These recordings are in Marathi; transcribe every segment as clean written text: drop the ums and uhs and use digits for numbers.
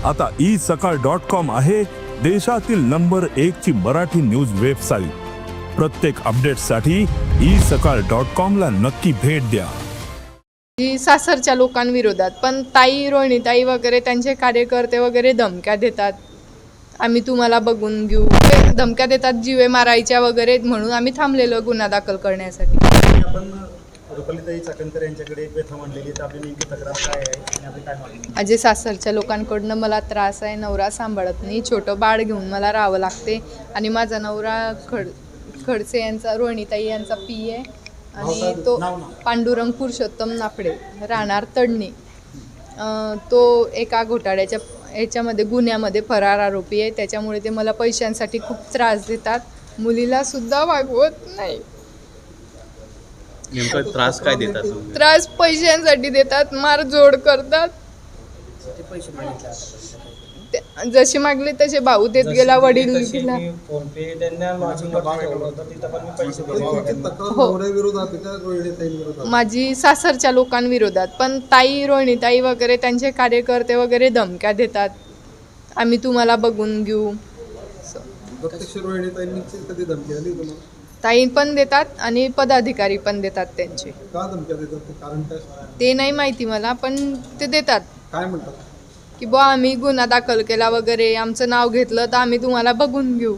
आता isakal.com आहे देशातील नंबर 1 ची मराठी न्यूज वेबसाईट। प्रत्येक अपडेटसाठी isakal.com ला नक्की भेट द्या। सासरच्या लोकांविरोधात पण ताई रोहिणीताई वगैरे त्यांचे कार्यकर्ते वगैरे धमक्या देतात, आम्ही तुम्हाला बघून घेऊ, धमक्या देतात, जीवे मारायच्या वगैरे, म्हणून आम्ही थांबलेलो गुन्हा दाखल करण्यासाठी। आपण रुपालीताई चाकणकर यांच्याकडे एक व्यथा मांडलेली आहे, आपली नेमकी तक्रार काय आहे आणि आपली काय मागणी आहे? माझे सासरच्या लोकांकडनं मला त्रास आहे, नवरा सांभाळत नाही, छोटं बाळ घेऊन मला राहावं लागते आणि माझा नवरा खडसे यांचा, रोहिणीताई यांचा पी आहे आणि तो पांडुरंग पुरुषोत्तम नाफडे, राहणार तडणी, तो एका घोटाळ्याच्या याच्यामध्ये गुन्ह्यामध्ये फरार आरोपी आहे। त्याच्यामुळे ते मला पैशांसाठी खूप त्रास देतात, मुलीला सुद्धा वागवत नाही। नेमका त्रास काय देतात? त्रास पैशांसाठी देतात, मारझोड करतात, जशी मागले तसे भाऊ देत गेला, वडील दिला। माझी सासरच्या लोकांविरोधात पण ताई रोहिणीताई वगैरे त्यांचे कार्यकर्ते वगैरे धमक्या देतात, आम्ही तुम्हाला बघून घेऊ। ताई पण देतात आणि पदाधिकारी पण देतात त्यांचे। ते नाही माहिती मला, पण ते देतात। काय म्हणतात की बुवा आम्ही गुन्हा दाखल केला वगैरे, आमचं नाव घेतलं तर आम्ही तुम्हाला बघून घेऊ।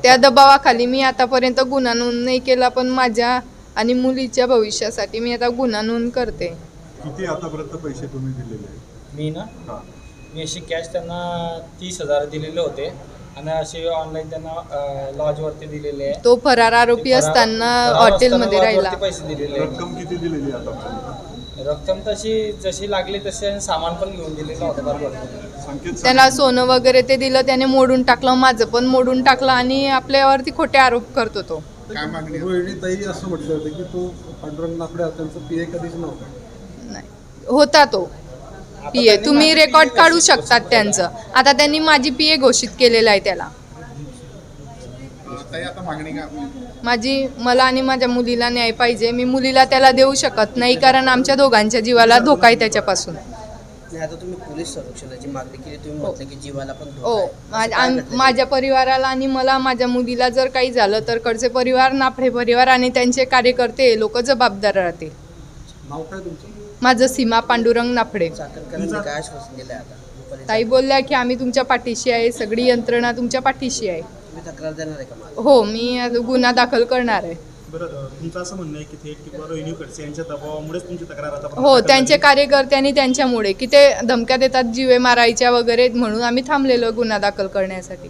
त्या दबावाखाली मी आतापर्यंत गुन्हा नोंद नाही केला, पण माझ्या आणि मुलीच्या भविष्यासाठी मी आता गुन्हा नोंद करते। किती आतापर्यंत पैसे तुम्ही दिलेले आहेत? मी अशी कॅश त्यांना 30,000 दिलेले होते आणि असे ऑनलाईन त्यांना लॉजवरती दिलेले आहे। तो फरार आरोपी असताना हॉटेलमध्ये राहिला। पैसे दिलेले, रक्कम किती दिलेली आहे आतापर्यंत? रक्कम तशी जशी लागली तसे सामान पण घेऊन दिलेलं होतं बरोबर। त्याला सोनं वगैरे ते दिलं, त्याने मोडून टाकलं, माझं पण मोडून टाकलं आणि आपल्यावरती खोटे आरोप करतो तो। काय मागणी? रोहिणीताई असं म्हटलं होतं की तो पांडुरंग नाफडे त्यांचं पीए कधीच नव्हता। नाही होता तो पीए, तुम्ही रेकॉर्ड काढू शकतात त्यांचं। आता त्यांनी माझी पीए घोषित केलेलं आहे त्याला। आता मागणी काय? मला आणि माझ्या मुलीला न्याय पाहिजे। मी मुलीला त्याला देऊ शकत नाही, कारण आमच्या दोघांच्या जीवाला धोका आहे त्याच्यापासून। आता तुम्ही पोलीस संरक्षणाची मागणी केली, तुम्ही म्हटलं की जीवाला पण हो, माझ्या परिवाराला आणि मला, माझ्या मुलीला जर काही झालं तर कडचे परिवार, नाफडे परिवार आणि त्यांचे कार्यकर्ते लोक जबाबदार राहतील। नाव काय तुमचं? माझं सीमा पांडुरंग नाफडे। चाकणकरांनी काय आश्वासन दिलं आता? ताई बोलल्या की आम्ही तुमच्या पाठीशी आहे, सगळी यंत्रणा तुमच्या पाठीशी आहे। तुम्ही तक्रार देणार आहे का मला? हो, मी गुन्हा दाखल करणार आहे। बरं, तुमचं असं म्हणणं आहे की थेट किंवा रोहिणी खडसे यांच्या दबावामुळेच तुमची तक्रार आता? हो, त्यांचे कार्यकर्ते आणि त्यांच्यामुळे की ते धमक्या देतात, जीवे मारायच्या वगैरे, म्हणून आम्ही थांबलेलो गुन्हा दाखल करण्यासाठी।